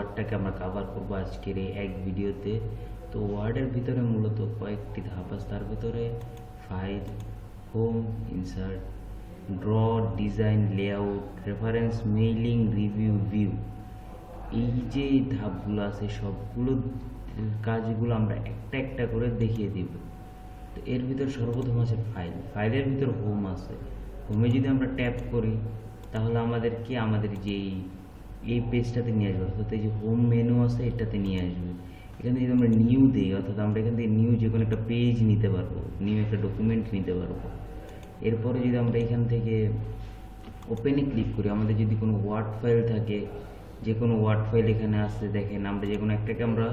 ওয়ার্ডটাকে আমরা কভার করবো আজকের এই এক ভিডিওতে। তো ওয়ার্ডের ভিতরে মূলত কয়েকটি ধাপ আছে, তার ভিতরে file, home, insert, draw, design, layout, reference, mailing, review, view. এই যে ধাপগুলো আছে সবগুলো কাজগুলো আমরা একটা একটা করে দেখিয়ে দিব। তো এর ভিতর সর্বপ্রথম আছে ফাইল, ফাইলের ভিতর হোম আছে। হোমে যদি আমরা ট্যাপ করি তাহলে আমাদেরকে আমাদের যেই এই পেজটাতে নিয়ে আসবে, অর্থাৎ এই যে হোম মেনু আছে এটাতে নিয়ে আসবে। এখানে যদি আমরা নিউ দিই, অর্থাৎ আমরা এখান থেকে নিউ যে কোনো একটা পেজ নিতে পারবো, নিউ একটা ডকুমেন্ট নিতে পারবো। এরপরে যদি আমরা এখান থেকে ওপেনে ক্লিক করি, আমাদের যদি কোনো ওয়ার্ড ফাইল থাকে, যে কোনো ওয়ার্ড ফাইল এখানে আসছে, দেখেন আমরা যে কোনো একটাকে আমরা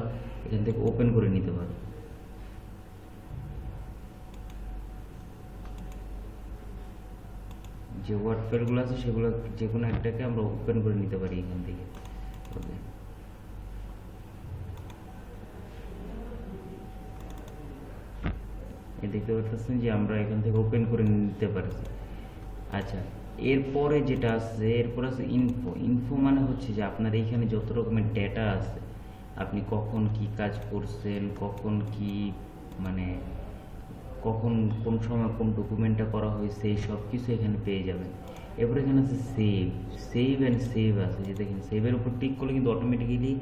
এখান থেকে ওপেন করে নিতে পারবো। যে ওয়ার্ড ফাইলগুলো আছে সেগুলো যে কোনো একটাকে আমরা ওপেন করে নিতে পারি এখান থেকে। ওকে, দেখতে পাচ্ছেন যে আমরা এখান থেকে ওপেন করে নিতে পারছি। আচ্ছা, এরপরে যেটা আছে, এরপর আছে ইনফো। ইনফো মানে হচ্ছে যে আপনার এইখানে যত রকমের ডেটা আছে, আপনি কখন কি কাজ করছেন, কখন কি মানে কখন কোন সময় কোন ডকুমেন্টটা করা হয়েছে, এই সব কিছু এখানে পেয়ে যাবেন। এরপর এখানে আছে সেভ, সেভ অ্যান্ড সেভ আছে, যে দেখেন সেভের উপর ক্লিক করলে কিন্তু অটোমেটিক্যালি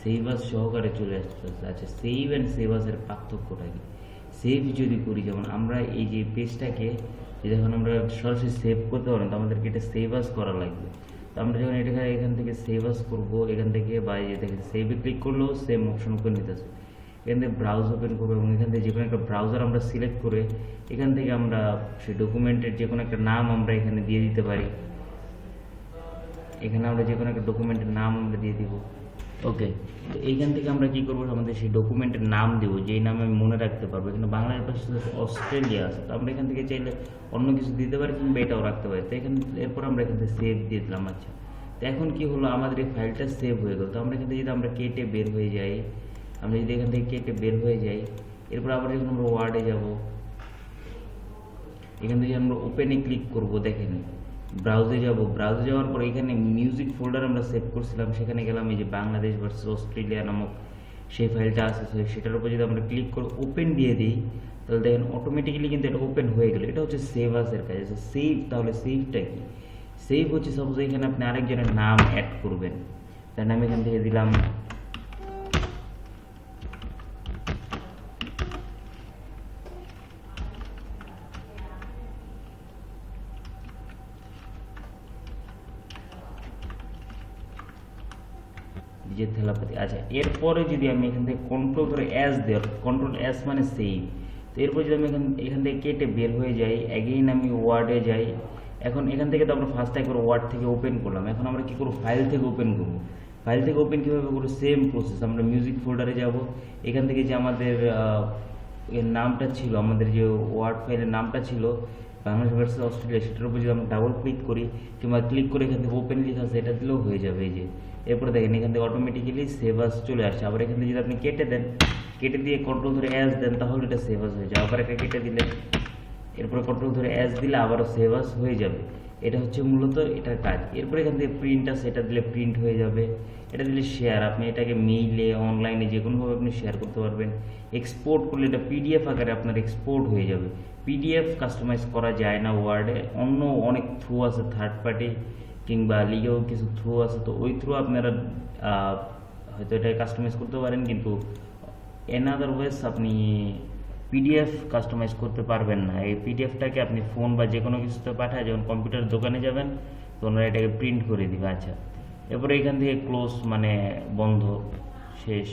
সেভ আস সহকারে চলে আসতেছে। আচ্ছা, সেভ অ্যান্ড সেভ আসের পার্থক্যটা কি? সেভ যদি করি, যেমন আমরা এই যে পেজটাকে যখন আমরা সরাসরি সেভ করতে পারেন, তো আমাদেরকে এটা সেভ আস করা লাগবে। তো আমরা যখন এটা এখান থেকে সেভ আস করবো, এখান থেকে বা এই দেখেন সেভে ক্লিক করলেও সেম অপশন ওপেন নিতেছে। এখান থেকে ব্রাউজ ওপেন করবো এবং এখান থেকে যে কোনো একটা ব্রাউজার আমরা সিলেক্ট করে এখান থেকে আমরা সেই ডকুমেন্টের যে কোনো একটা নাম আমরা এখানে দিয়ে দিতে পারি। এখানে আমরা যে কোনো একটা ডকুমেন্টের নাম আমরা দিয়ে দিব। ওকে, তো এইখান থেকে আমরা কি করবো, আমাদের সেই ডকুমেন্টের নাম দেবো, যেই নাম আমি মনে রাখতে পারবো। এখানে বাংলার পাশে অস্ট্রেলিয়া আছে, তো আমরা এখান থেকে চাইলে অন্য কিছু দিতে পারি কিংবা এটাও রাখতে পারি। তো এখানে এরপর আমরা এখান থেকে সেভ দিয়ে দিলাম। আচ্ছা, তো এখন কি হলো, আমাদের এই ফাইলটা সেভ হয়ে গেল। তো আমরা এখান থেকে যদি আমরা কেটে বের হয়ে যাই, আমরা যদি এখান থেকে কেটে বের হয়ে যাই, এরপর আবার যখন আমরা ওয়ার্ডে যাব, এখান থেকে আমরা ওপেনে ক্লিক করব, দেখেন ব্রাউজে যাব, ব্রাউজে যাওয়ার পর এখানে মিউজিক ফোল্ডার আমরা সেভ করছিলাম, সেখানে গেলাম, এই যে বাংলাদেশ ভার্সেস অস্ট্রেলিয়া নামক সেই ফাইলটা আছে, সেটার উপর যদি আমরা ক্লিক করে ওপেন দিয়ে দিই, তাহলে দেখেন অটোমেটিক্যালি কিন্তু এটা ওপেন হয়ে গেল। এটা হচ্ছে সেভ আসের কাজ। সেভ, তাহলে সেভটা কি? সেভ হচ্ছে সাপোজ এখানে আপনি আরেকজনের নাম অ্যাড করবেন, তার নাম এখান থেকে দিলাম যে থেলাপতি। আচ্ছা, এরপরে যদি আমি এখান থেকে কন্ট্রোল ধরে এস দিই, কন্ট্রোল এস মানে সেভ। তো এরপর যদি আমি এখান থেকে কেটে বের হয়ে যাই, অ্যাগেইন আমি ওয়ার্ডে যাই। এখন এখান থেকে তো আমরা ফার্স্ট একবার ওয়ার্ড থেকে ওপেন করলাম, এখন আমরা কি করবো, ফাইল থেকে ওপেন করবো। ফাইল থেকে ওপেন কীভাবে করবো, সেম প্রসেস। আমরা মিউজিক ফোল্ডারে যাব, এখান থেকে যে আমাদের এর নামটা ছিল, আমাদের যে ওয়ার্ড ফাইলের নামটা ছিল বাংলাদেশ ভার্সেস অস্ট্রেলিয়া, সেটার উপর যদি আমরা ডাবল ক্লিক করি কিংবা ক্লিক করে এখান থেকে ওপেন লেখা আছে এটা দিলেও হয়ে যাবে। এই যে এরপরে দেখেন এখান থেকে অটোমেটিক্যালি সেভ আস চলে আসে। আবার এখান থেকে যদি আপনি কেটে দেন, কেটে দিয়ে কন্ট্রোল ধরে অ্যাস দেন, তাহলে এটা সেভ আস হয়ে যাবে। আবার একটা কেটে দিলে, এরপরে কন্ট্রোল ধরে অ্যাস দিলে আবারও সেভ আস হয়ে যাবে। এটা হচ্ছে মূলত এটার কাজ। এরপরে এখান থেকে প্রিন্ট আছে, এটা দিলে প্রিন্ট হয়ে যাবে। এটা দিলে শেয়ার, আপনি এটাকে মেইলে অনলাইনে যে কোনোভাবে আপনি শেয়ার করতে পারবেন। এক্সপোর্ট করলে এটা পিডিএফ আকারে আপনার এক্সপোর্ট হয়ে যাবে। পিডিএফ কাস্টমাইজ করা যায় না ওয়ার্ডে, অন্য অনেক থ্রু আছে, থার্ড পার্টি কিংবা লিগেও কিছু থ্রু আছে, তো ওই থ্রু আপনারা হয়তো এটা কাস্টমাইজ করতে পারেন, কিন্তু এন আদার ওয়েজ আপনি পিডিএফ কাস্টমাইজ করতে পারবেন না। এই পিডিএফটাকে আপনি ফোন বা যে কোনো কিছুতে পাঠায়, যখন কম্পিউটার দোকানে যাবেন তো ওনারা এটাকে প্রিন্ট করে দিবে। আচ্ছা, এরপরে এখান থেকে ক্লোজ মানে বন্ধ, শেষ।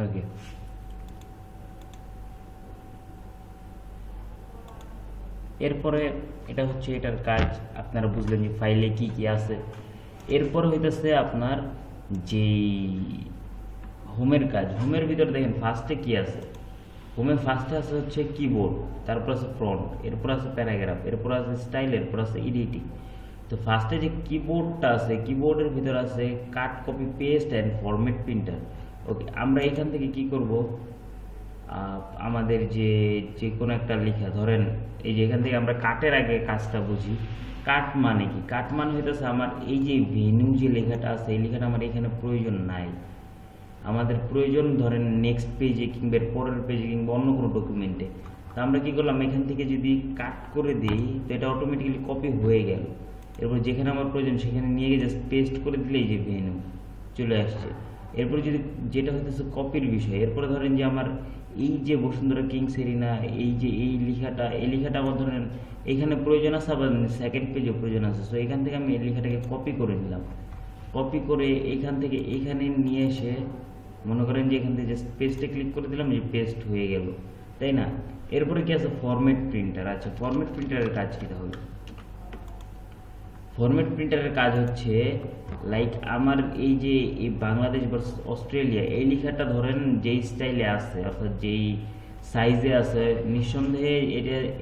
ওকে, এরপরে এটা হচ্ছে এটার কাজ, আপনারা বুঝলেন যে ফাইলে কি কি আছে। এরপর হইতেছে আপনার যেই হোমের কাজ। হোমের ভিতরে দেখেন ফার্স্টে কি আছে, হোমে ফার্স্টে আছে হচ্ছে কিবোর্ড, তারপর আছে ফ্রন্ট, এরপর আছে প্যারাগ্রাফ, এরপর আছে স্টাইল, এরপর আছে এডিটিং। তো ফার্স্টে যে কিবোর্ডটা আছে, কিবোর্ডের ভিতরে আছে cut, copy, paste and format printer. Okay, আমরা এখান থেকে কি করব, আমাদের যে যে কোনো একটা লেখা ধরেন এই যে এখান থেকে আমরা কাটের আগে কাজটা বুঝি। কাট মানে কি? কাট মানে হইতেছে আমার এই যে ভেন্যু যে লেখাটা আছে এই লেখাটা আমার এখানে প্রয়োজন নাই। আমাদের প্রয়োজন ধরেন নেক্সট পেজে কিংবা এর পরের পেজে কিংবা অন্য কোনো ডকুমেন্টে। তো আমরা কি করলাম, এখান থেকে যদি কাট করে দিই তো এটা অটোমেটিক্যালি কপি হয়ে গেল। এরপর যেখানে আমার প্রয়োজন সেখানে নিয়ে গিয়ে জাস্ট পেস্ট করে দিলেই যে ভেন্যু চলে আসছে। এরপরে যদি যেটা হইতেছে কপির বিষয়, এরপরে ধরেন যে আমার এই যে বসুন্ধরা কিং সেরিনা এই যে এই লেখাটা আমার ধরেন এখানে প্রয়োজন আছে, আবার সেকেন্ড পেজে প্রয়োজন আছে। সো এখান থেকে আমি এই লেখাটাকে কপি করে নিলাম। কপি করে এখান থেকে এখানে নিয়ে এসে মনে করেন যে এখান থেকে জাস্ট পেস্টে ক্লিক করে দিলাম, যে পেস্ট হয়ে গেল, তাই না? এরপরে কি আছে? Format printer. আচ্ছা, ফরম্যাট প্রিন্টারের কাজ কী তাহলে? ফরম্যাট প্রিন্টারের কাজ হচ্ছে লাইক আমার এই যে এই বাংলাদেশ ভার্সেস অস্ট্রেলিয়া এই লেখাটা ধরেন যেই স্টাইলে আছে অর্থাৎ যেই সাইজে আছে, নিঃসন্দেহে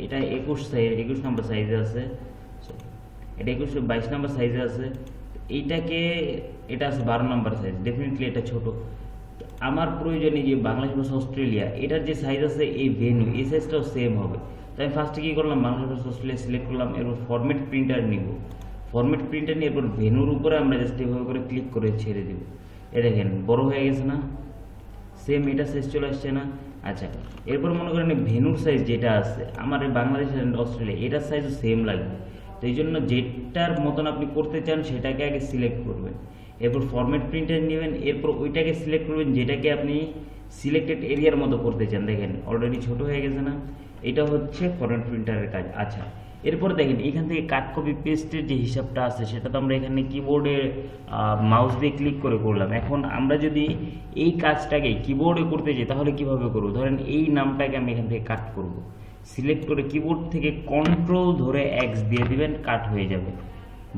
এটা 21 নম্বর সাইজে আছে, এটা 22 নম্বর সাইজে আছে, এটা আছে 12 নম্বর সাইজ, ডেফিনেটলি এটা ছোট। আমার প্রয়োজনে যে বাংলাদেশ ভার্সেস অস্ট্রেলিয়া এটার যে সাইজ আছে এই ভেন্যু এই সাইজটাও সেম হবে। তাই আমি ফার্স্টে কী করলাম, বাংলাদেশ ভার্সেস অস্ট্রেলিয়া সিলেক্ট করলাম, এরপর ফরম্যাট প্রিন্টার নিব। ফরম্যাট প্রিন্টার নিয়ে এরপর ভেন্যুর উপরে আমরা জাস্ট এভাবে করে ক্লিক করে ছেড়ে দেব। এ দেখেন বড় হয়ে গেছে না? সেম এটা সাইজ চলে আসছে না? আচ্ছা, এরপর মনে করেন ভেন্যুর সাইজ যেটা আছে আমার এই বাংলাদেশ আর অস্ট্রেলিয়া এটার সাইজও সেম লাগবে। তো এই জন্য যেটার মতন আপনি করতে চান সেটাকে আগে সিলেক্ট করবেন, এরপর ফরম্যাট প্রিন্টার নেবেন, এরপর ওইটাকে সিলেক্ট করবেন যেটাকে আপনি সিলেক্টেড এরিয়ার মতো করতে চান। দেখেন অলরেডি ছোট হয়ে গেছে না? এটা হচ্ছে ফরম্যাট প্রিন্টারের কাজ। আচ্ছা, এরপর দেখেন এখান থেকে কাট কপি পেস্টের যে হিসাবটা আছে সেটা তো আমরা এখানে কিবোর্ডে মাউস দিয়ে ক্লিক করে করলাম। এখন আমরা যদি এই কাজটাকে কিবোর্ডে করতে চাই তাহলে কিভাবে করব? ধরেন এই নামটাকে আমি এখান থেকে কাট করব, সিলেক্ট করে কিবোর্ড থেকে কন্ট্রোল ধরে এক্স দিয়ে দিবেন, কাট হয়ে যাবে।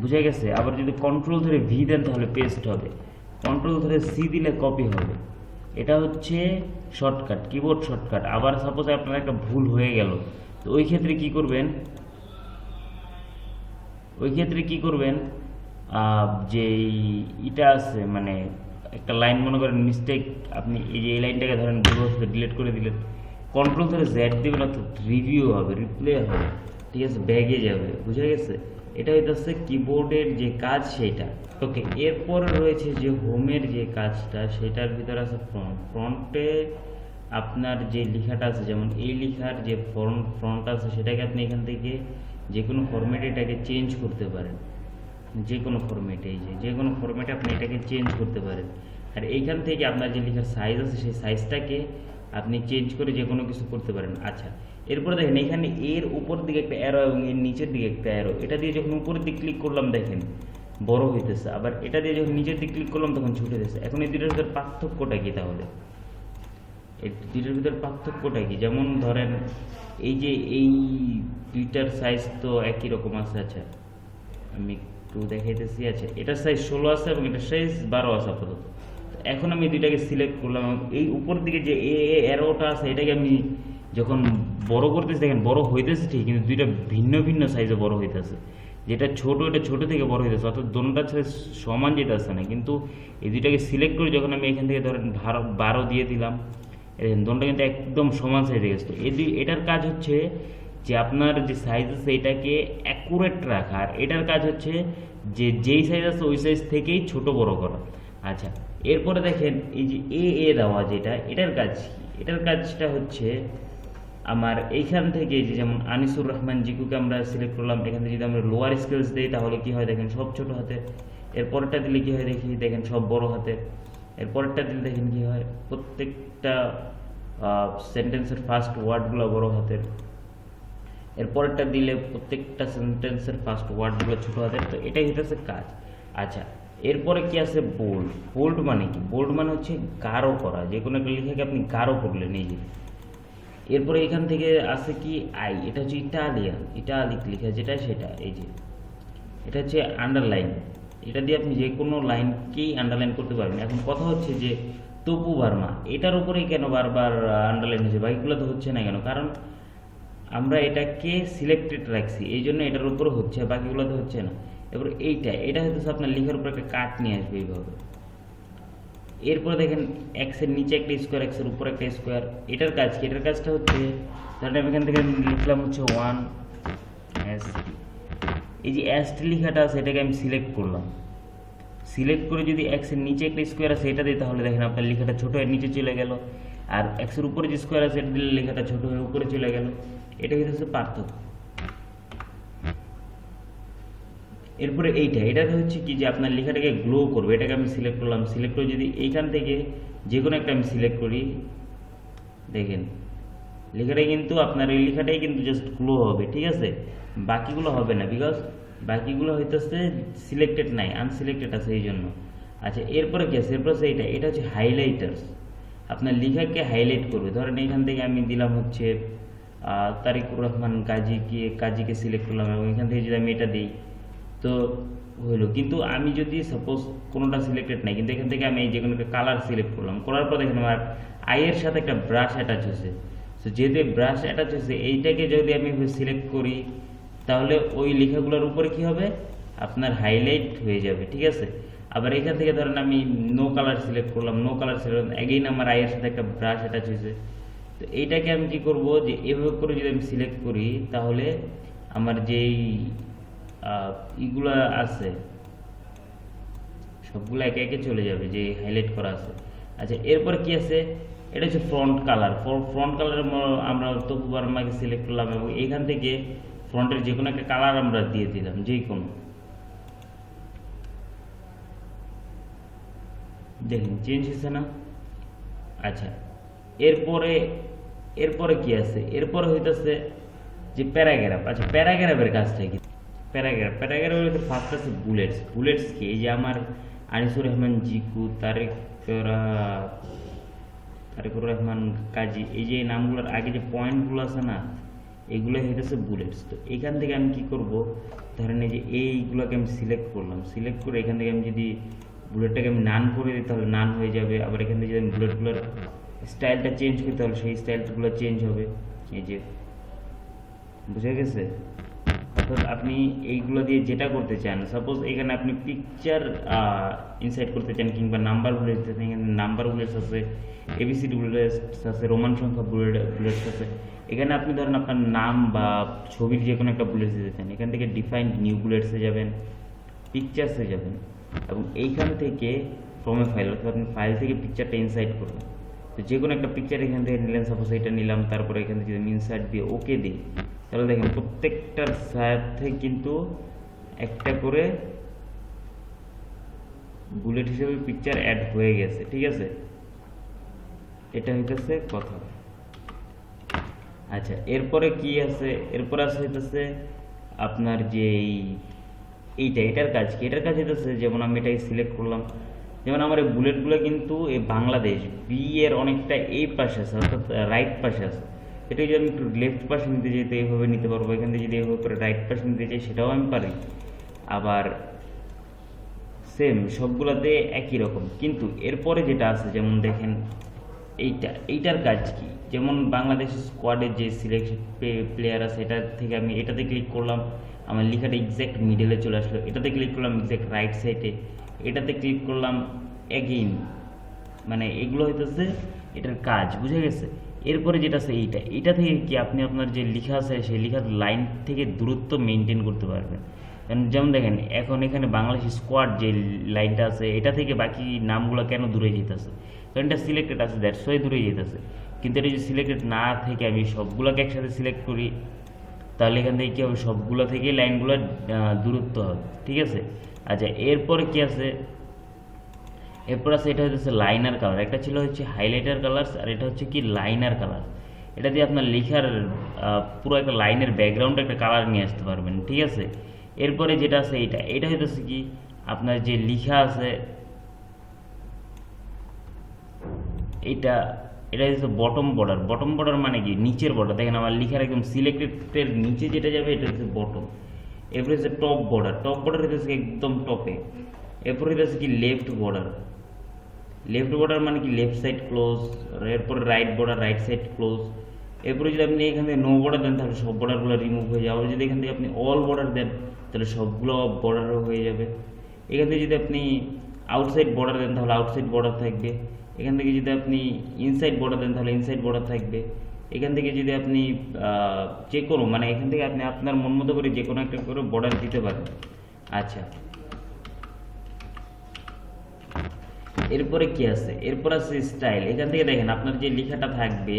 বুঝা গেছে? আবার যদি কন্ট্রোল ধরে ভি দেন তাহলে পেস্ট হবে, কন্ট্রোল ধরে সি দিলে কপি হবে। এটা হচ্ছে শর্টকাট, কিবোর্ড শর্টকাট। আবার সাপোজ আপনার একটা ভুল হয়ে গেল, তো ওই ক্ষেত্রে কি করবেন? যে এটা আছে মানে একটা লাইন মনে করেন মিস্টেক, আপনি এই যে এই লাইনটাকে ধরেন ডিলিট করে দিলেন, কন্ট্রোল ধরে জেড দিবেন, অর্থাৎ রিভিউ হবে, রিপ্লে হবে, ঠিক আছে, ব্যাগে যাবে। বুঝা গেছে? এটা হইতেছে কিবোর্ডের যে কাজ সেটা। ওকে, এরপর রয়েছে যে হোমের যে কাজটা, সেটার ভিতরে আছে ফ্রন্ট। ফ্রন্টে আপনার যে লেখাটা আছে, যেমন এই লেখার যে ফ্রন্ট আছে সেটাকে আপনি এখান থেকে যে কোনো ফরম্যাটে এটাকে চেঞ্জ করতে পারেন, যে কোনো ফরম্যাটে, যে কোনো ফরম্যাটে আপনি এটাকে চেঞ্জ করতে পারেন। আর এইখান থেকে আপনার যে লেখার সাইজ আছে সেই সাইজটাকে আপনি চেঞ্জ করে যে কোনো কিছু করতে পারেন। আচ্ছা, এরপরে দেখেন এখানে এর উপর দিকে একটা অ্যারো এবং এর নিচের দিকে একটা অ্যারো, এটা দিয়ে যখন উপরের দিকে ক্লিক করলাম দেখেন বড় হইতেছে, আবার এটা দিয়ে যখন নিচের দিকে ক্লিক করলাম তখন ছোট হয়েছে। এখন এই দুটোর ভিতরে পার্থক্যটা কি তাহলে? এই দুটোর ভিতরে পার্থক্যটা কি? যেমন ধরেন এই যে এই দুইটার সাইজ তো একই রকম আছে। আচ্ছা, আমি একটু দেখাইতেছি। আচ্ছা, এটার সাইজ 16 আছে এবং এটার সাইজ 12 আছে আপাতত। এখন আমি দুইটাকে সিলেক্ট করলাম, এই উপর দিকে যে অ্যারোটা আছে এটাকে আমি যখন বড় করতেছি দেখেন বড় হইতেছে ঠিক, কিন্তু দুইটা ভিন্ন ভিন্ন সাইজে বড় হইতেছে। যেটা ছোট এটা ছোট থেকে বড় হইতেছে, অর্থাৎ দোনোটার সাথে সমান যেতে আসছে না। কিন্তু এই দুইটাকে সিলেক্ট করে যখন আমি এখান থেকে ধরেন 12 দিয়ে দিলাম, দোনটা কিন্তু একদম সমান সাইজে গেছে। তো এটার কাজ হচ্ছে যে আপনার যে সাইজ আছে এটাকে অ্যাকুরেট রাখা, আর এটার কাজ হচ্ছে যে যেই সাইজ আছে ওই সাইজ থেকেই ছোট বড় করা। আচ্ছা, এরপরে দেখেন এই যে দেওয়া যেটা, এটার কাজ কি? এটার কাজটা হচ্ছে আমার এইখান থেকে যে যেমন আনিসুর রহমান জিকুকে আমরা সিলেক্ট করলাম, এখান থেকে যদি আমরা লোয়ার স্কেলস দিই তাহলে কি হয় দেখেন সব ছোট হাতে। এরপরটা দিলে কি হয় দেখেন সব বড় হাতে। এরপরটা দিলে দেখেন কি হয় প্রত্যেকটা সেন্টেন্সের ফার্স্ট ওয়ার্ডগুলো বড় হাতের। এরপরটা দিলে প্রত্যেকটা সেন্টেন্সের ফার্স্ট ওয়ার্ডগুলো ছোট হাতের। তো এটাই হচ্ছে কাজ। আচ্ছা, এরপরে কি আছে? বোল্ড। বোল্ড মানে কি? বোল্ড মানে হচ্ছে গাঢ় করা, যে কোনো একটা লেখাকে আপনি গাঢ় করলেন এই যে। এরপরে এখান থেকে আছে কি আই, এটা হচ্ছে ইটালিক লেখা যেটা সেটা, এই যে এটা হচ্ছে আন্ডারলাইন। এটা দিয়ে আপনি যে কোনো লাইনকেই আন্ডারলাইন করতে পারবেন। এখন কথা হচ্ছে যে তপু ভার্মা এটার উপরেই কেন বারবার আন্ডারলাইন হচ্ছে, বাকিগুলো তো হচ্ছে না কেন? কারণ আমরা এটাকে সিলেক্টেড রাখছি, এই জন্য এটার উপরে হচ্ছে, বাকিগুলো তো হচ্ছে না। এবার এটা হচ্ছে আপনার লেখার উপর একটা কাট নিয়ে আসবে এইভাবে। এরপরে দেখেন এক্সের নিচে একটা স্কোয়ার, এক্সের উপরে একটা স্কোয়ার। এটার কাজ কি? এটার কাজটা হচ্ছে ধরেন আমি এখান থেকে লিখলাম হচ্ছে 1 এস। এই যে এসটি লেখাটা আছে এটাকে আমি সিলেক্ট করলাম, সিলেক্ট করে যদি এক্সের নিচে একটা স্কোয়ার আছে এটা দিই তাহলে দেখেন আপনার লেখাটা ছোট হয়ে নিচে চলে গেল, আর এক্সের উপরে যে স্কোয়ার আছে এটা দিলে লেখাটা ছোট হয়ে উপরে চলে গেল। এটা হচ্ছে পার্থক্য। এরপরে এটা হচ্ছে কি যে আপনার লেখাটাকে গ্লো করবে, এটাকে আমি সিলেক্ট করলাম, সিলেক্ট করে যদি এইখান থেকে যে কোনো একটা আমি সিলেক্ট করি দেখেন লেখাটাই কিন্তু আপনার এই লেখাটাই কিন্তু জাস্ট গ্লো হবে, ঠিক আছে, বাকিগুলো হবে না, বিকজ বাকিগুলো হইতেছে সিলেক্টেড নাই, আনসিলেক্টেড আছে এই জন্য। আচ্ছা এরপরে কি আছে? এরপর আছে এটা হচ্ছে হাইলাইটার্স, আপনার লেখাকে হাইলাইট করবে। ধরেন এইখান থেকে আমি দিলাম হচ্ছে তারিকুর রহমান কাজীকে সিলেক্ট করলাম এবং এখান থেকে যদি আমি এটা দিই তো হইলো। কিন্তু আমি যদি সাপোজ কোনোটা সিলেক্টেড নাই কিন্তু এখান থেকে আমি যে কোনো একটা কালার সিলেক্ট করলাম, করার পর দেখেন আমার আইয়ের সাথে একটা ব্রাশ অ্যাটাচ হয়েছে। তো যেহেতু ব্রাশ অ্যাটাচ হয়েছে এইটাকে যদি আমি সিলেক্ট করি তাহলে ওই লেখাগুলোর উপরে কি হবে? আপনার হাইলাইট হয়ে যাবে, ঠিক আছে। আবার এখান থেকে ধরেন আমি নো কালার সিলেক্ট করলাম, নো কালার সিলেক্ট এগেইন আমার আইয়ের সাথে একটা ব্রাশ অ্যাটাচ হয়েছে। তো এইটাকে আমি কি করব যে এভাবে করে যদি আমি সিলেক্ট করি তাহলে আমার যেই ইগুলা আছে সবগুলো একে একে চলে যাবে যে হাইলাইট করা আছে। আচ্ছা এরপর কি আছে? এটা হচ্ছে ফ্রন্ট কালার। ফ্রন্ট কালারের আমরা তপু বর্মাকে সিলেক্ট করলাম এবং এইখান থেকে ফ্রন্টের যে কোনো একটা কালার আমরা দিয়ে দিলাম, যে কোনো, দেখেন চেঞ্জ হয়েছে না? আচ্ছা এরপরে কি আছে? এরপরে হইতেছে যে প্যারাগ্রাফ। আচ্ছা প্যারাগ্রাফের কাজটা কি? প্যারাগ্রাফের ফার্স্ট আছে বুলেটস কি? এই যে আমার আনিসুর রহমান জিকু, তারেকুর রহমান কাজী, এই যে নামগুলোর আগে যে পয়েন্টগুলো আছে না এগুলো হইতেছে বুলেটস। তো এখান থেকে আমি কি করব? ধরেন এই যে এইগুলোকে আমি সিলেক্ট করলাম, সিলেক্ট করে এখান থেকে আমি যদি বুলেটটাকে আমি নান করে দিই তাহলে নান হয়ে যাবে। আবার এখান থেকে যদি আমি বুলেটগুলোর স্টাইলটা চেঞ্জ করি তাহলে সেই স্টাইলগুলো চেঞ্জ হবে। এই যে বুঝে গেছে? অর্থাৎ আপনি এইগুলো দিয়ে যেটা করতে চান, সাপোজ এখানে আপনি পিকচার ইনসাইড করতে চান কিংবা নাম্বার বুলেটস দিতে চান, এখানে নাম্বার বুলেটস আছে, এবিসিডি বুলেটস আছে, রোমান সংখ্যা বুলেটস আছে। এখানে আপনি ধরেন আপনার নাম বা ছবির যে কোনো একটা বুলেটস দিতে চান, এখান থেকে ডিফাইন্ড নিউ বুলেটসে যাবেন, পিকচার্সে যাবেন এবং এইখান থেকে ফ্রম এ ফাইল, অর্থাৎ আপনি ফাইল থেকে পিকচারটা ইনসাইড করবেন। তো যে কোনো একটা পিকচার এখান থেকে নিলেন, সাপোজ এটা নিলাম, তারপরে এখান থেকে যদি আমি ইনসার্ট দিয়ে ওকে দিই তাহলে দেখেন প্রত্যেকটার সাথে কিন্তু একটা করে বুলেট হিসেবে পিকচার অ্যাড হয়ে গেছে, ঠিক আছে। এটা হইতেছে কথা। আচ্ছা এরপরে কি আছে? এরপরে আছে হইতেছে আপনার যে এটার কাজ কি? এটার কাজ হইতেছে যেমন আমি এটাকে সিলেক্ট করলাম, যেমন আমার এই বুলেটগুলো কিন্তু এই বাংলাদেশ বি এর অনেকটা এই পাশে আছে, অর্থাৎ রাইট পাশে আছে। এটা যদি আমি একটু লেফট পাশে নিতে চাই তো এইভাবে নিতে পারবো, এখান থেকে যদি এইভাবে করে রাইট পাশে নিতে চাই সেটাও আমি পারি। আবার সেম সবগুলোতে একই রকম। কিন্তু এরপরে যেটা আছে যেমন দেখেন এইটার কাজ কি? যেমন বাংলাদেশ স্কোয়াডের যে সিলেকশন প্লেয়ার আছে এটা থেকে আমি এটাতে ক্লিক করলাম, আমার লেখাটা এক্স্যাক্ট মিডলে চলে আসলো। এটাতে ক্লিক করলাম এক্স্যাক্ট রাইট সাইডে, এটাতে ক্লিক করলাম এগেইন, মানে এগুলো হইতেছে এটার কাজ, বুঝে গেছে? এরপরে যেটা আছে এইটা থেকে কি আপনি আপনার যে লেখা আছে সেই লেখার লাইন থেকে দূরত্ব মেনটেন করতে পারবেন। যেমন দেখেন এখন এখানে বাংলাদেশ স্কোয়াড যে লাইনটা আছে এটা থেকে বাকি নামগুলো কেন দূরে যেতেছে? কারণ এটা সিলেক্টেড আছে, দ্যাটস ওয়াই দূরে যেতেছে। কিন্তু এটা যদি সিলেক্টেড না থেকে আমি সবগুলোকে একসাথে সিলেক্ট করি তাহলে এখান থেকে কী হবে? সবগুলো থেকে লাইনগুলো দূরত্ব হবে, ঠিক আছে। আচ্ছা এরপরে কি আছে? এরপর আছে এটা হচ্ছে লাইনার কালার। একটা ছিল হচ্ছে হাইলাইটার কালার আর এটা হচ্ছে কি লাইনার কালার। এটা দিয়ে আপনার লেখার পুরো একটা লাইনের ব্যাকগ্রাউন্ডে একটা কালার নিয়ে আসতে পারবেন, ঠিক আছে। এরপরে যেটা আছে এটা হইতেছে কি আপনার যে লেখা আছে এটা হচ্ছে বটম বর্ডার মানে কি? নিচের বর্ডার। দেখেন আমার লেখার একদম সিলেক্টেডের নিচে যেটা যাবে এটা হচ্ছে বটম। এরপরে হচ্ছে টপ বর্ডার হইতেছে একদম টপে। এরপরে হইতেছে কি লেফট বর্ডার মানে কি লেফট সাইড ক্লোজ। এরপরে right border right side close. এরপরে যদি আপনি এখান থেকে নো বর্ডার দেন তাহলে সব বর্ডারগুলো রিমুভ হয়ে যাবে। যদি এখান থেকে আপনি অল বর্ডার দেন তাহলে সবগুলো বর্ডারও হয়ে যাবে। এখান থেকে যদি আপনি আউটসাইড বর্ডার দেন তাহলে আউটসাইড বর্ডার থাকবে, এখান থেকে যদি আপনি ইনসাইড বর্ডার দেন তাহলে ইনসাইড বর্ডার থাকবে, এখান থেকে যদি আপনি যে কোনো মানে এখান থেকে আপনি আপনার মন মতো করে যে কোনো একটা করে বর্ডার দিতে পারেন। আচ্ছা, এরপরে কি আছে, এরপর আছে স্টাইল। এখান থেকে দেখেন আপনার যে লেখাটা থাকবে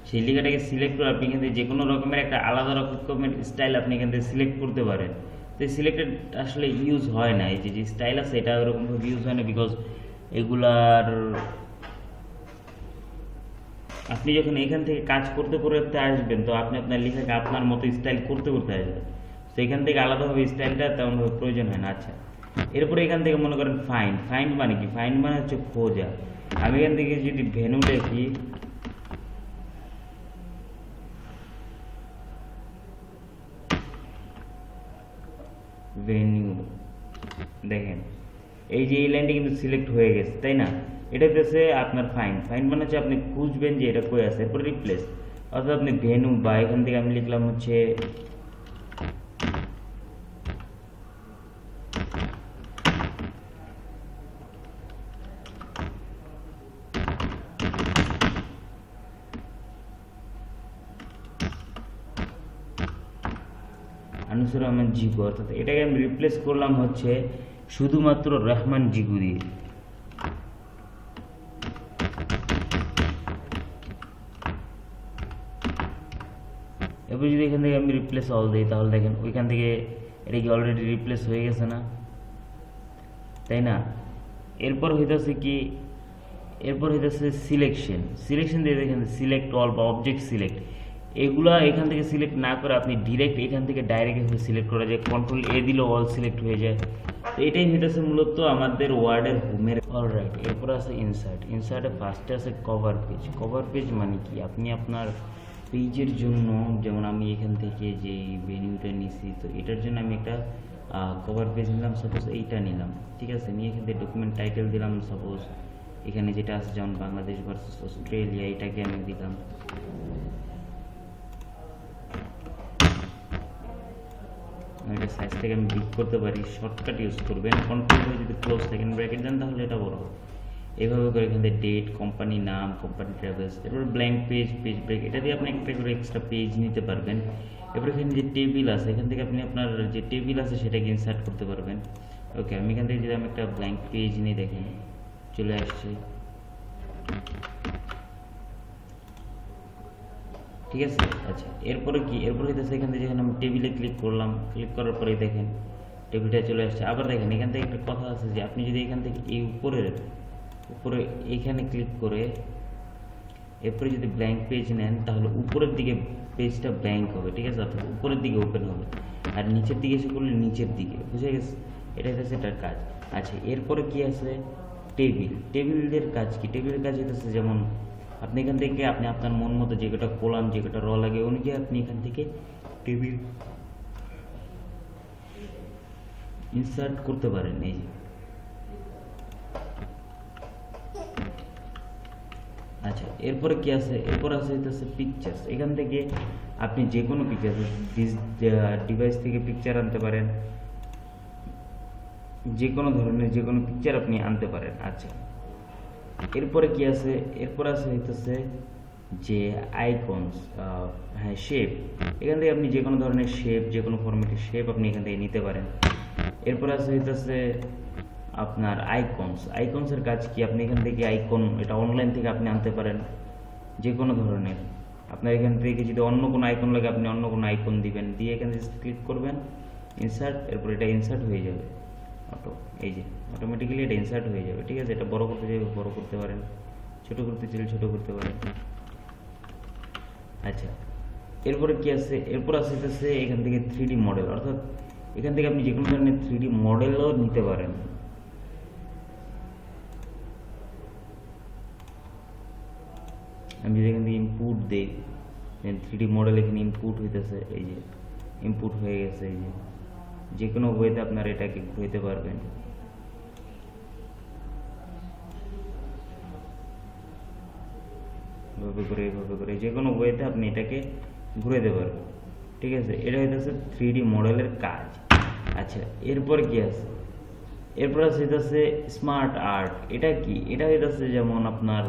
সেই লেখাটাকে সিলেক্ট করে আপনি এখান থেকে যে কোনো রকমের একটা আলাদা রকমের স্টাইল আপনি এখান থেকে সিলেক্ট করতে পারেন। তো সিলেক্টেড আসলে ইউজ হয় না, এই যে স্টাইল আছে এটা ওরকমভাবে ইউজ হয় না, বিকজ এগুলার আপনি যখন এখান থেকে কাজ করতে করতে আসবেন তো আপনি আপনার লেখাকে আপনার মতো স্টাইল করতে করতে আসবেন, তো এখান থেকে আলাদাভাবে স্টাইলটা তেমনভাবে প্রয়োজন হয় না। আচ্ছা, এরপরে এখান থেকে মনে করেন ফাইন্ড। ফাইন্ড মানে কি? ফাইন্ড মানে হচ্ছে খোঁজা। আমি এখান থেকে যদি ভেনু দেখি, ভেনিউ দেখেন এই যে এই লাইনটা কিন্তু সিলেক্ট হয়ে গেছে, তাই না? এটা হচ্ছে আপনার ফাইন্ড। ফাইন্ড মানে হচ্ছে আপনি খুঁজবেন যে এটা কই আছে, এরপর রিপ্লেস, অর্থাৎ আপনি ভেনু বা এখান থেকে আমি লিখলাম হচ্ছে আনিসুর রহমান জিগু, অর্থাৎ এটাকে আমি রিপ্লেস করলাম হচ্ছে শুধুমাত্র রহমান জিগু দিয়ে। এবার যদি এখান থেকে আমি রিপ্লেস অল দিই তাহলে দেখেন ওইখান থেকে এটা কি অলরেডি রিপ্লেস হয়ে গেছে না, তাই না? এরপর হইতেছে কি, এরপর হইতেছে সিলেকশন। সিলেকশন দিয়ে দেখেন সিলেক্ট অল বা অবজেক্ট সিলেক্ট, এগুলা এখান থেকে সিলেক্ট না করে আপনি ডিরেক্ট এখান থেকে ডাইরেক্ট সিলেক্ট করা যায়, কন্ট্রোল এ দিলেও অল সিলেক্ট হয়ে যায়। তো এটাই হইতেছে মূলত আমাদের ওয়ার্ডের হোমের। অলরাইট, এরপর আছে ইনসার্ট। ইনসার্টে ফার্স্টে আছে কভার পেজ। কভার পেজ মানে কি, আপনি আপনার পেজের জন্য, যেমন আমি এখান থেকে যে ভেনিউটা নিছি তো এটার জন্য আমি একটা কভার পেজ নিলাম, সাপোজ এইটা নিলাম, ঠিক আছে? নিয়ে এখান থেকে ডকুমেন্ট টাইটেল দিলাম, সাপোজ এখানে যেটা আছে যেমন বাংলাদেশ ভার্সেস অস্ট্রেলিয়া, এটাকে আমি দিলাম। এটা সাইজ থেকে আমি বিগ করতে পারি, শর্টকাট ইউজ করবেন, কন্ট্রোল করে যদি ক্লোজ সেকেন্ড ব্র্যাকেট দেন তাহলে এটা বড় হবে। এইভাবে করে এখান থেকে ডেট, কোম্পানি নাম, কোম্পানি ট্রাভেলস, এরপর ব্ল্যাঙ্ক পেজ, পেজ ব্রেক, এটা দিয়ে আপনি একটা করে এক্সট্রা পেজ নিতে পারবেন। এরপর এখানে যে টেবিল আছে এখান থেকে আপনি আপনার যে টেবিল আছে সেটাকে ইনসার্ট করতে পারবেন। ওকে, আমি এখান থেকে যদি আমি একটা ব্ল্যাঙ্ক পেজ নিয়ে দেখেন চলে আসছে, ঠিক আছে? আচ্ছা, এরপরে কি, এরপরে হইতেছে এখান থেকে যখন আমি টেবিলে ক্লিক করলাম, ক্লিক করার পরে দেখেন টেবিলটা চলে আসছে। আবার দেখেন এখান থেকে একটা কথা আছে যে আপনি যদি এখান থেকে এই উপরে এইখানে ক্লিক করে এরপরে যদি ব্ল্যাঙ্ক পেজ নেন তাহলে উপরের দিকে পেজটা ব্ল্যাঙ্ক হবে, ঠিক আছে? অর্থাৎ উপরের দিকে ওপেন হবে, আর নিচের দিকে এসে করলে নিচের দিকে, বুঝে গেছে? এটা হচ্ছে এটার কাজ। আচ্ছা, এরপরে কি আছে টেবিল। টেবিলের কাজ কি? টেবিলের কাজ হচ্ছে যেমন আপনি এখান থেকে আপনি আপনার মন মতো যে কটা কলাম, যে কটা র লাগে অনুযায়ী আপনি এখান থেকে টেবিল ইনসার্ট করতে পারেন। এই যে আচ্ছা, এরপরে কি আছে, এরপর আছে হচ্ছে পিকচার্স। এখান থেকে আপনি যে কোনো পিকচার ডিভাইস থেকে পিকচার আনতে পারেন, যে কোনো ধরনের যে কোনো পিকচার আপনি আনতে পারেন। আচ্ছা, এরপরে কি আছে, এরপর আছে হইতেছে যে আইকনস, হ্যাঁ শেপ। এখান থেকে আপনি যে কোনো ধরনের শেপ, যে কোনো ফরম্যাটের শেপ আপনি এখান থেকে নিতে পারেন। এরপর আছে হইতেছে আপনার আইকনস। আইকনসের কাজ কি, আপনি এখান থেকে আইকন, এটা অনলাইন থেকে আপনি আনতে পারেন যে কোনো ধরনের। আপনার এখান থেকে যদি অন্য কোনো আইকন লাগে আপনি অন্য কোনো আইকন দিবেন, দিয়ে এখানে ক্লিক করবেন ইনসার্ট, এরপর এটা ইনসার্ট হয়ে যাবে এই যে অটোমেটিক্যালি এটা ইনসার্ট হয়ে যাবে, ঠিক আছে? এটা বড় করতে চাইলে বড় করতে পারেন, ছোট করতে চাইলে ছোট করতে পারেন। আচ্ছা, এরপরে কি আছে, এরপর আসতেছে এখান থেকে 3D মডেল, অর্থাৎ এখান থেকে আপনি যে কোনো ধরনের 3D মডেলও নিতে পারেন। আমি যদি এখান থেকে ইনপুট দিই, 3D মডেল এখানে ইনপুট হইতেছে, এই যে ইনপুট হয়ে গেছে। এই যে কোনো ওয়েতে আপনারা এটাকে ঘুরাইতে পারবেন। এভাবে করে যে কোনো ওয়েতে আপনি এটাকে ঘুরাইতে পারবেন, ঠিক আছে? এটা হইতেছে 3D মডেলের কাজ। আচ্ছা, এরপর কি আছে, এরপর আছে হইতেছে স্মার্ট আর্ট। এটা কি? এটা হইতেছে যেমন আপনার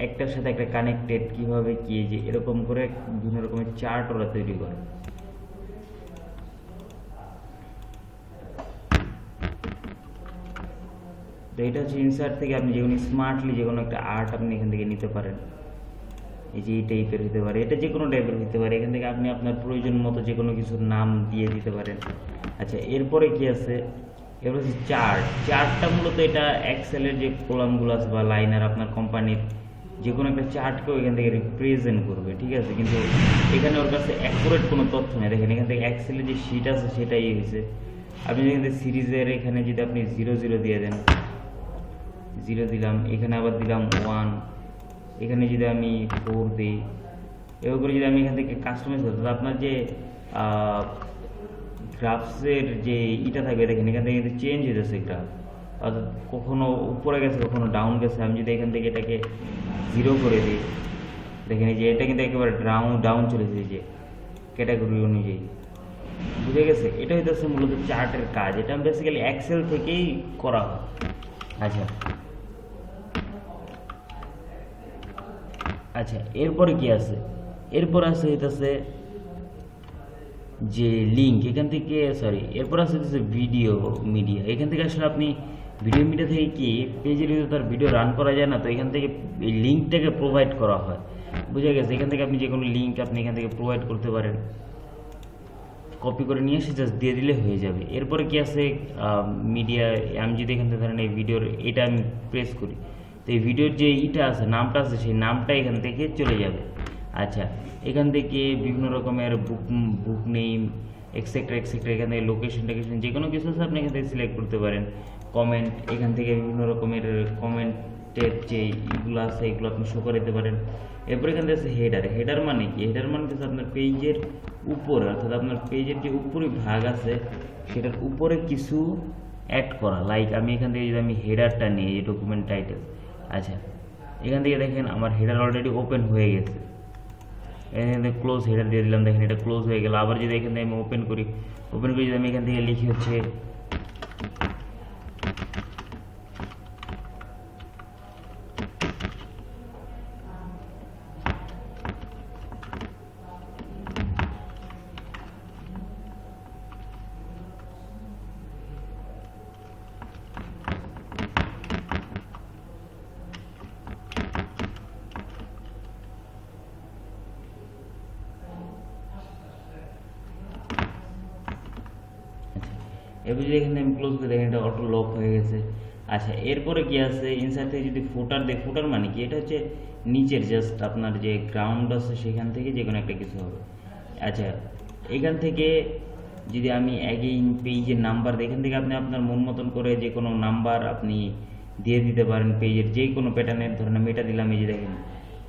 একটার সাথে একটা কানেক্টেড কিভাবে কি যে এরকম করে বিভিন্ন রকমের চার্ট ওরা তৈরি করে। তো এটা হচ্ছে ইনসার্ট থেকে আপনি যেকোনো স্মার্টলি যে কোনো একটা আর্ট আপনি এখান থেকে নিতে পারেন। এই যে এই টাইপের হতে পারে, এটা যে কোনো টাইপের হতে পারে। এখান থেকে আপনি আপনার প্রয়োজন মতো যে কোনো কিছুর নাম দিয়ে দিতে পারেন। আচ্ছা, এরপরে কি আছে? এরপর হচ্ছে চার্ট। চার্টটা মূলত এটা এক্সেলের যে কলামগুলো আছে বা লাইনার আপনার কোম্পানির যে কোনো একটা চার্টকেও এখান থেকে রিপ্রেজেন্ট করবে, ঠিক আছে? কিন্তু এখানে ওর কাছে অ্যাকুরেট কোনো তথ্য নেই। দেখেন এখান থেকে এক্সেলের যে শিট আছে সেটাই হয়েছে। আপনি এখান থেকে সিরিজের এখানে যদি আপনি 0 দিয়ে দেন, 0 দিলাম, এখানে আবার দিলাম 1, এখানে যদি আমি 4 দিই, এভাবে করে যদি আমি এখান থেকে কাস্টমাইজ করতে, আপনার যে গ্রাফসের যে ইটা থাকবে, দেখেন এখান থেকে কিন্তু চেঞ্জ হয়েছে গ্রাফ, অর্থাৎ কখনো উপরে গেছে কখনো ডাউন গেছে। আমি যদি এখান থেকে এটাকে 0 করে দিই, দেখেন এই যে এটা কিন্তু একেবারে ডাউন চলেছে এই যে ক্যাটাগরি অনুযায়ী, বুঝে গেছে? এটা হইতেছে মূলত চার্টের কাজ। এটা বেসিক্যালি এক্সেল থেকেই করা হয়। আচ্ছা আচ্ছা, এরপরে কি আছে? এরপর আছে হইতেছে যে লিঙ্ক। এখান থেকে এরপর আছে হচ্ছে ভিডিও মিডিয়া। এখান থেকে আসলে আপনি ভিডিও মিডিয়া থেকে কি পেজের ভিতরে তার ভিডিও রান করা যায় না, তো এখান থেকে এই লিঙ্কটাকে প্রোভাইড করা হয়, বুঝে গেছে? এখান থেকে আপনি যে কোনো লিঙ্ক আপনি এখান থেকে প্রোভাইড করতে পারেন, কপি করে নিয়ে এসে জাস্ট দিয়ে দিলে হয়ে যাবে। এরপরে কি আছে? মিডিয়া। আমি যদি এখান থেকে ধরেন এই ভিডিওর এটা আমি প্রেস করি, তো এই ভিডিওর যে ইটা আছে, নামটা আছে, সেই নামটা এখান থেকে চলে যাবে। আচ্ছা, এখান থেকে বিভিন্ন রকমের বুক নেম এক্সেট্রা এক্সেট্রা, এখান থেকে লোকেশন যে কোনো কিছু আছে আপনি এখান থেকে সিলেক্ট করতে পারেন। কমেন্ট, এখান থেকে বিভিন্ন রকমের কমেন্টের যে ইগুলো আছে এগুলো আপনি শো করে দিতে পারেন। এরপর এখান থেকে আছে হেডার। হেডার মানে কি? হেডার মানে হচ্ছে আপনার পেজের উপরে, অর্থাৎ আপনার পেজের যে উপরি ভাগ আছে সেটার উপরে কিছু অ্যাড করা। লাইক আমি এখান থেকে যদি আমি হেডারটা নিই, এই ডকুমেন্ট টাইটেল, আচ্ছা এখান থেকে দেখেন আমার হেডার অলরেডি ওপেন হয়ে গেছে। এখান থেকে ক্লোজ হেডার দিয়ে দিলাম, দেখেন এটা ক্লোজ হয়ে গেল। আবার যদি এখান থেকে আমি ওপেন করি যদি আমি এখান থেকে লিখি হচ্ছে এবার যদি এখানে আমি ক্লোজ করে দেখেন এটা অটো লক হয়ে গেছে। আচ্ছা, এরপরে কি আছে? ইনসাইড থেকে যদি ফুটার দেয়, ফুটার মানে কি? এটা হচ্ছে নিচের জাস্ট আপনার যে গ্রাউন্ড আছে সেখান থেকে যে কোনো একটা কিছু হবে। আচ্ছা, এখান থেকে যদি আমি অ্যাগেইন পেজের নাম্বার দিই, এখান থেকে আপনি আপনার মন মতন করে যে কোনো নাম্বার আপনি দিয়ে দিতে পারেন পেজের যে কোনো প্যাটার্নের। ধরেন আমি এটা দিলাম, এই যে দেখেন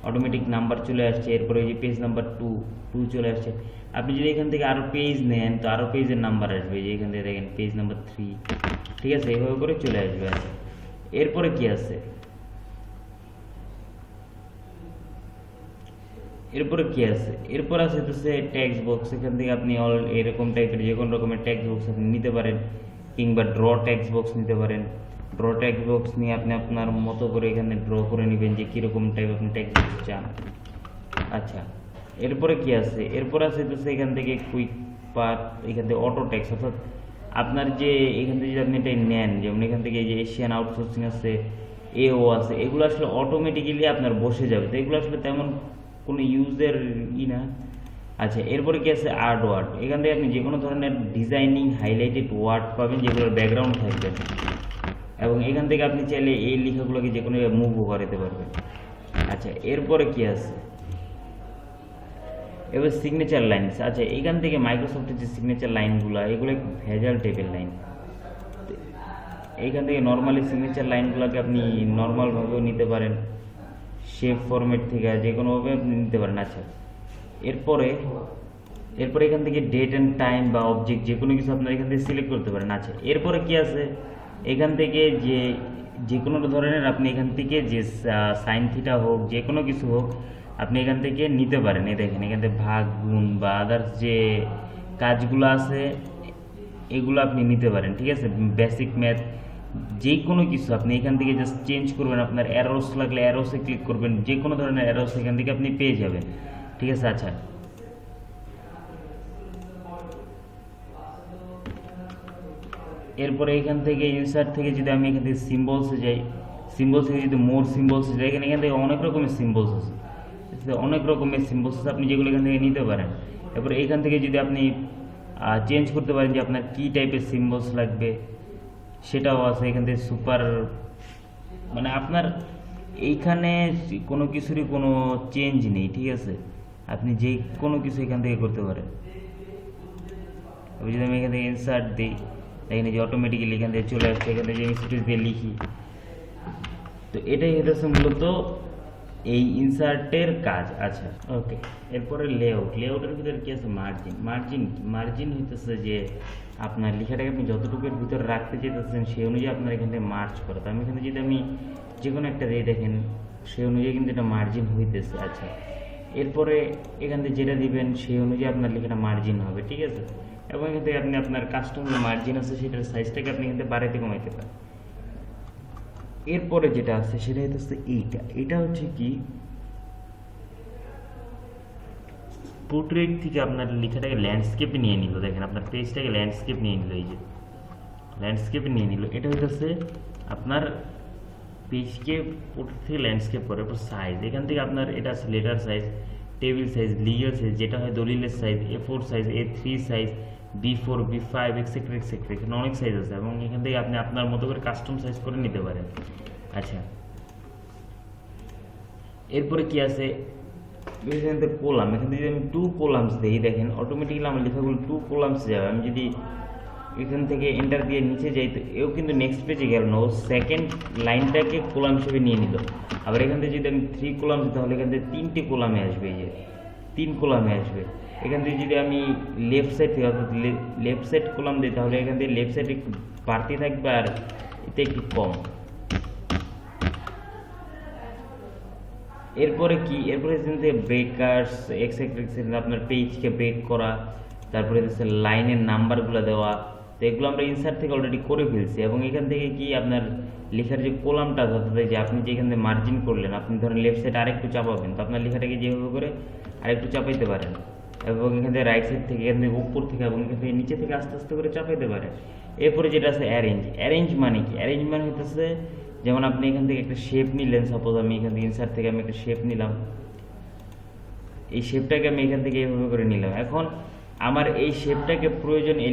অটোমেটিক নাম্বার চলে আসছে। এরপরে এই যে পেজ নাম্বার 2 চলে আসছে। আপনি যদি এখান থেকে আরও পেজ নেন তো আরও পেজের নাম্বার আসবে, যে এখান থেকে দেখেন পেজ নাম্বার 3, ঠিক আছে? এইভাবে করে চলে আসবে। আচ্ছা, এরপরে কি আছে? এরপর আছে হচ্ছে টেক্সট বক্স। এখান থেকে আপনি এরকম টাইপের যে কোনো রকমের টেক্সট বক্স আপনি নিতে পারেন, কিংবা ড্র টেক্সট বক্স নিতে পারেন। ড্র টেক্সট বক্স নিয়ে আপনি আপনার মতো করে এখানে ড্র করে নেবেন যে কীরকম টাইপ আপনি টেক্সট বক্স চান। আচ্ছা, এরপরে কি আছে? এরপর আছে হচ্ছে এখান থেকে কুইক পাথ, এখান থেকে অটো টেক্সট, অর্থাৎ আপনার যে এখান থেকে যদি আপনি এটা নেন, যেমন এখান থেকে যে এশিয়ান আউটসোর্সিং আছে, এও আছে, এগুলো আসলে অটোমেটিক্যালি আপনার বসে যাবে। তো এগুলো আসলে তেমন কোনো ইউজের না। আচ্ছা, এরপরে কি আছে? Art word. এখান থেকে আপনি যে কোনো ধরনের ডিজাইনিং হাইলাইটেড ওয়ার্ড পাবেন যেগুলোর ব্যাকগ্রাউন্ড থাকবে, এবং এখান থেকে আপনি চাইলে এই লেখাগুলোকে যে কোনো মুভও করাতে পারবেন। আচ্ছা, এরপরে কি আছে? এবার সিগনেচার লাইন। আচ্ছা, এখান থেকে মাইক্রোসফটের যে সিগনেচার লাইনগুলো, এগুলো একটু ভেজাল টাইপের লাইন। এইখান থেকে নর্মালি সিগনেচার লাইনগুলোকে আপনি নর্মালভাবেও নিতে পারেন, শেপ ফরম্যাট থেকে যে কোনোভাবে আপনি নিতে পারেন। আচ্ছা, এরপরে এখান থেকে ডেট অ্যান্ড টাইম বা অবজেক্ট যে কোনো কিছু আপনার এখান থেকে সিলেক্ট করতে পারেন। আচ্ছা, এরপরে কি আছে? এখান থেকে যে কোনো ধরনের আপনি এখান থেকে যে সাইন থিটা হোক, যে কোনো কিছু হোক, আপনি এখান থেকে নিতে পারেন। এই দেখেন এখান থেকে ভাগ, গুণ বা আদার্স যে কাজগুলো আছে এগুলো আপনি নিতে পারেন, ঠিক আছে। বেসিক ম্যাথ যে কোনো কিছু আপনি এখান থেকে জাস্ট চেঞ্জ করবেন, আপনার অ্যারোস লাগলে অ্যারোসে ক্লিক করবেন, যে কোনো ধরনের অ্যারোস এখান থেকে আপনি পেয়ে যাবেন, ঠিক আছে। আচ্ছা, এরপরে এখান থেকে ইনসার্ট থেকে যদি আমি এখান থেকে সিম্বলসে যাই, সিম্বলস থেকে যদি মোর সিম্বলসে যাই, এখান থেকে অনেক রকমের সিম্বলস আছে, অনেক রকমের সিম্বলস আছে, আপনি যেগুলো এখান থেকে নিতে পারেন। এরপরে এইখান থেকে যদি আপনি চেঞ্জ করতে পারেন যে আপনার কী টাইপের সিম্বলস লাগবে, সেটাও আছে এখান থেকে সুপার, মানে আপনার এইখানে কোনো কিছুরই কোনো চেঞ্জ নেই, ঠিক আছে। আপনি যে কোনো কিছু এখান থেকে করতে পারেন। যদি আমি এখান থেকে ইনসার্ট দিই, এখানে যে অটোমেটিক্যালি এখান থেকে চলে আসছে, এখান থেকে যে আমি স্পেস দিয়ে লিখি, তো এটাই হচ্ছে মূলত এই ইনসার্টের কাজ। আচ্ছা, ওকে। এরপরে লেআউটের ভিতরে কি আছে? মার্জিন হইতেছে যে আপনার লেখাটাকে আপনি যতটুকুর ভিতরে রাখতে চাইতেছেন সেই অনুযায়ী আপনার এখান থেকে মার্জ করা। তো আমি এখানে যদি আমি যে কোনো একটা দিয়ে দেখেন সেই অনুযায়ী কিন্তু এটা মার্জিন হইতেছে। আচ্ছা, এরপরে এখান থেকে যেটা দিবেন সেই অনুযায়ী আপনার লেখাটা মার্জিন হবে, ঠিক আছে। এবং এখান থেকে আপনি আপনার কাস্টম মার্জিন আছে সেটার সাইজটাকে আপনি এখান থেকে বাড়াইতে কমাইতে পারেন। এরপরে যেটা আছে সেটা হচ্ছে এটা হচ্ছে কি পোর্ট্রেট থেকে আপনার লেখাটাকে ল্যান্ডস্কেপে নিয়ে নিল। দেখেন আপনার পেজটাকে ল্যান্ডস্কেপ নিয়ে নিল, এই যে ল্যান্ডস্কেপে নিয়ে নিল। এটা হইতেছে আপনার পেজকে পোর্ট্রেট থেকে ল্যান্ডস্কেপ করে। এরপর সাইজ, এখান থেকে আপনার এটা আছে letter size, table size, legal size, যেটা হয় দলিলের size, A4 size, A3 size, B4, B5 etcetera etcetera. এখানে অনেক সাইজ আছে এবং এখান থেকে আপনি আপনার মতো করে কাস্টম সাইজ করে নিতে পারেন। আচ্ছা, এরপরে কি আছে? এখান থেকে কলাম, এখান থেকে যদি আমি 2 কলামস দিই, দেখেন অটোমেটিক্যালি আমার লেখাগুলো 2 কলামস যাবে। আমি যদি এখান থেকে এন্টার দিয়ে নিচে যাই তো এও কিন্তু নেক্সট পেজে গেল না, ও সেকেন্ড লাইনটাকে কলাম হিসেবে নিয়ে নিল। আবার এখান থেকে যদি আমি 3 কলাম দিই তাহলে এখান থেকে 3টে কলামে আসবে, এই যে 3 কলামে আসবে। এখান থেকে যদি আমি লেফট সাইড থেকে অর্থাৎ লেফট সাইড কলাম দিই তাহলে এখান থেকে লেফট সাইড একটু বাড়তি থাকবে আর এতে একটু কম। এরপরে কি? এরপরে ব্রেকার্স এক্সেট্রা, আপনার পেজকে ব্রেক করা, তারপরে হচ্ছে লাইনের নাম্বারগুলো দেওয়া। তো এগুলো আমরা ইনসার্ট থেকে অলরেডি করে ফেলছি। এবং এখান থেকে কি আপনার লেখার যে কলামটা অর্থাৎ যে আপনি যেখান থেকে মার্জিন করলেন, আপনি ধরেন লেফট সাইড আরেকটু চাপাবেন, তো আপনার লেখাটাকে যেভাবে করে আরেকটু চাপাইতে পারেন। এবং এখান থেকে রাইট সাইড থেকে, এখান থেকে উপর থেকে এবং এখান থেকে নিচে থেকে আস্তে আস্তে করে চাপাইতে পারেন। এরপরে যেটা আছে অ্যারেঞ্জ মানে কি? অ্যারেঞ্জ মানে হচ্ছে যেমন আপনি এখান থেকে একটা শেপ নিলেন, সাপোজ আমি এখান থেকে ইনসার্ট থেকে আমি একটা শেপ নিলাম, এই শেপটাকে আমি এখান থেকে এইভাবে করে নিলাম। এখন আমার এই শেপটাকে প্রয়োজন এই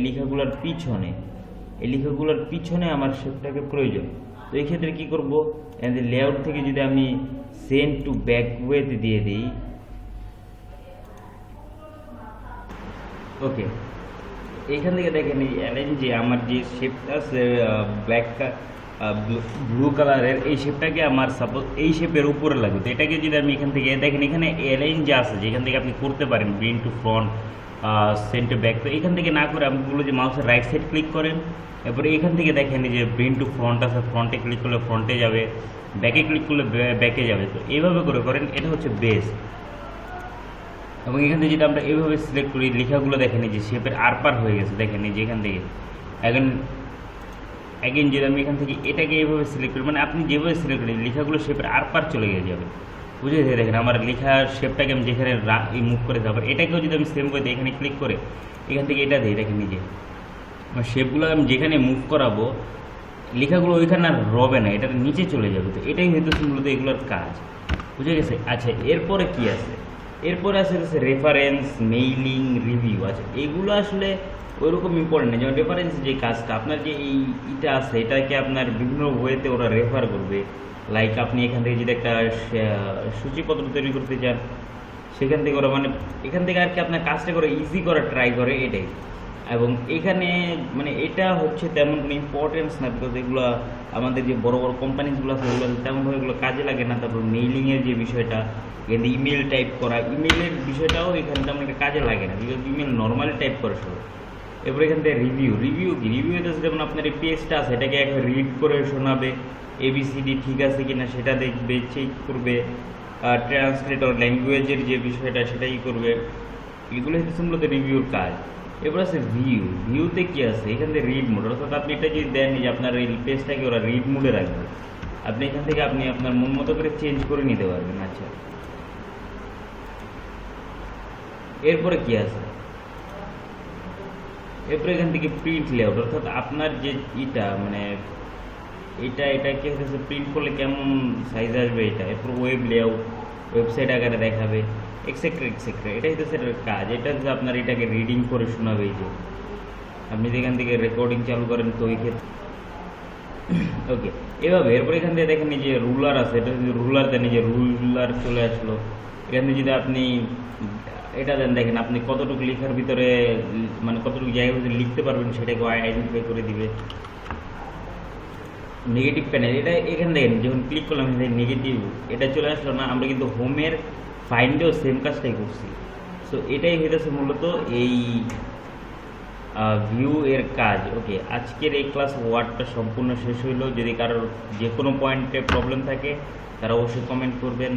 লেখাগুলোর পিছনে আমার শেপটাকে প্রয়োজন। তো এই ক্ষেত্রে কী করবো? লেআউট থেকে যদি আমি সেন্ড টু ব্যাক ওয়েথ দিয়ে দিই, ওকে, এইখান থেকে দেখেন এই অ্যারেঞ্জে আমার যে শেপটা আছে ব্লু কালারের, এই শেপটাকে আমার সাপোজ এই শেপের উপরে লাগবে। তো এটাকে যদি আমি এখান থেকে দেখেন, এখানে অ্যারেঞ্জ আছে যেখান থেকে আপনি করতে পারেন bring to front, send to back. তো এখান থেকে না করে আপনি বলবো যে মাউসের রাইট সাইড ক্লিক করেন, এরপরে এখান থেকে দেখেন যে ব্রিং টু ফ্রন্ট আছে, ফ্রন্টে ক্লিক করলে ফ্রন্টে যাবে, ব্যাকে ক্লিক করলে ব্যাকে যাবে। তো এইভাবে করে করেন, এটা হচ্ছে বেস্ট। এবং এখান থেকে যদি আমরা এইভাবে সিলেক্ট করি, লেখাগুলো দেখেন যে শেপের আরপার হয়ে গেছে, দেখেন এই যে এখান থেকে অ্যাগেন যদি আমি এখান থেকে এটাকে এইভাবে সিলেক্ট করি, মানে আপনি যেভাবে সিলেক্ট করেন লেখাগুলো শেপের আরপার চলে গিয়ে যাবে, বুঝেছে? দেখেন আমার লেখার শেপটাকে আমি যেখানে মুভ করে যাবো, এটাকেও যদি আমি সেম করে দিই, এখানে ক্লিক করে এখান থেকে এটা দিই, দেখেন নিজে শেপগুলো আমি যেখানে মুভ করাবো লেখাগুলো ওইখানে আর রবে না, এটা নিচে চলে যাবে। তো এটাই হয়তো মূলত এগুলোর কাজ, বুঝে গেছে? আচ্ছা, এরপরে কি আছে? এরপরে আছে রেফারেন্স, মেইলিং, রিভিউ। আচ্ছা, এগুলো আসলে ওইরকম ইম্পর্টেন্ট না। যেমন রেফারেন্স যে কাজটা আপনার যে এইটা আছে, এটাকে আপনার বিভিন্ন ওয়েতে ওরা রেফার করবে। লাইক আপনি এখান থেকে যদি একটা সূচিপত্র তৈরি করতে চান, সেখান থেকে ওরা মানে এখান থেকে আর কি আপনার কাজটা করে ইজি করা ট্রাই করে, এটাই। এবং এখানে মানে এটা হচ্ছে তেমন কোনো ইম্পর্টেন্স না, বিকজ এগুলো আমাদের যে বড় বড় কোম্পানিজগুলো আছে ওগুলো তেমনভাবে এগুলো কাজে লাগে না। তারপর মেইলিংয়ের যে বিষয়টা, এখানে ইমেল টাইপ করা, ইমেলের বিষয়টাও এখানে তেমন একটা কাজে লাগে না, বিকজ ইমেল নর্মালি টাইপ করে সবাই। এরপর এখান থেকে রিভিউ কি? রিভিউ হচ্ছে যেমন আপনার এই পেজটা আছে, এটাকে একবার রিড করে শোনাবে, ABCD ঠিক আছে কিনা সেটা দেখবে, চেক করবে, ট্রান্সলেটর ল্যাঙ্গুয়েজের যে বিষয়টা সেটাই করবে। এগুলো হচ্ছে মূলত রিভিউর কাজ। এরপর আছে ভিউ। ভিউতে কি আছে, এখান থেকে রিড মোড, অর্থাৎ আপনি এটা যদি দেন যে আপনার এই পেজটাকে ওরা রিড মোডে রাখবে, আপনি এখান থেকে আপনি আপনার মন মতো করে চেঞ্জ করে নিতে পারবেন। আচ্ছা, এরপরে কি আছে, এরপরে এখান থেকে প্রিন্ট লেআউট, অর্থাৎ আপনার যে ইটা মানে এটা কি হচ্ছে প্রিন্ট করলে কেমন সাইজ আসবে এটা। এরপর ওয়েব লেআউট, ওয়েবসাইট আকারে দেখাবে, এক্সেট্রা এক্সেট্রা। এটাই হচ্ছে এটার কাজ। এটা হচ্ছে আপনার এটাকে রিডিং করে শোনাবে। এই যে আপনি যেখান থেকে রেকর্ডিং চালু করেন তো ওই ক্ষেত্রে ওকে এভাবে। এরপর এখান থেকে দেখেন এই যে রুলার আছে, এটা যদি রুলার দেন, এই যে রুলার চলে আসলো। এখান থেকে যদি আপনি এটা দেন, দেখেন আপনি কতটুকু লেখার ভিতরে মানে কতটুকু জায়গার ভিতরে লিখতে পারবেন সেটাকে আইডেন্টিফাই করে দিবে। নেগেটিভ প্যানেল, এটা এখানে দেখেন যখন ক্লিক করলাম নেগেটিভ এটা চলে আসলো না। আমরা কিন্তু হোমের ফাইন্ডেও সেম কাজটাই করছি। সো এটাই হইতেছে মূলত এই ভিউ এর কাজ। ওকে, আজকের এই ক্লাস ওয়ার্ডটা সম্পূর্ণ শেষ হইলো। যদি কারোর যে কোনো পয়েন্টে প্রবলেম থাকে তারা অবশ্যই কমেন্ট করবেন।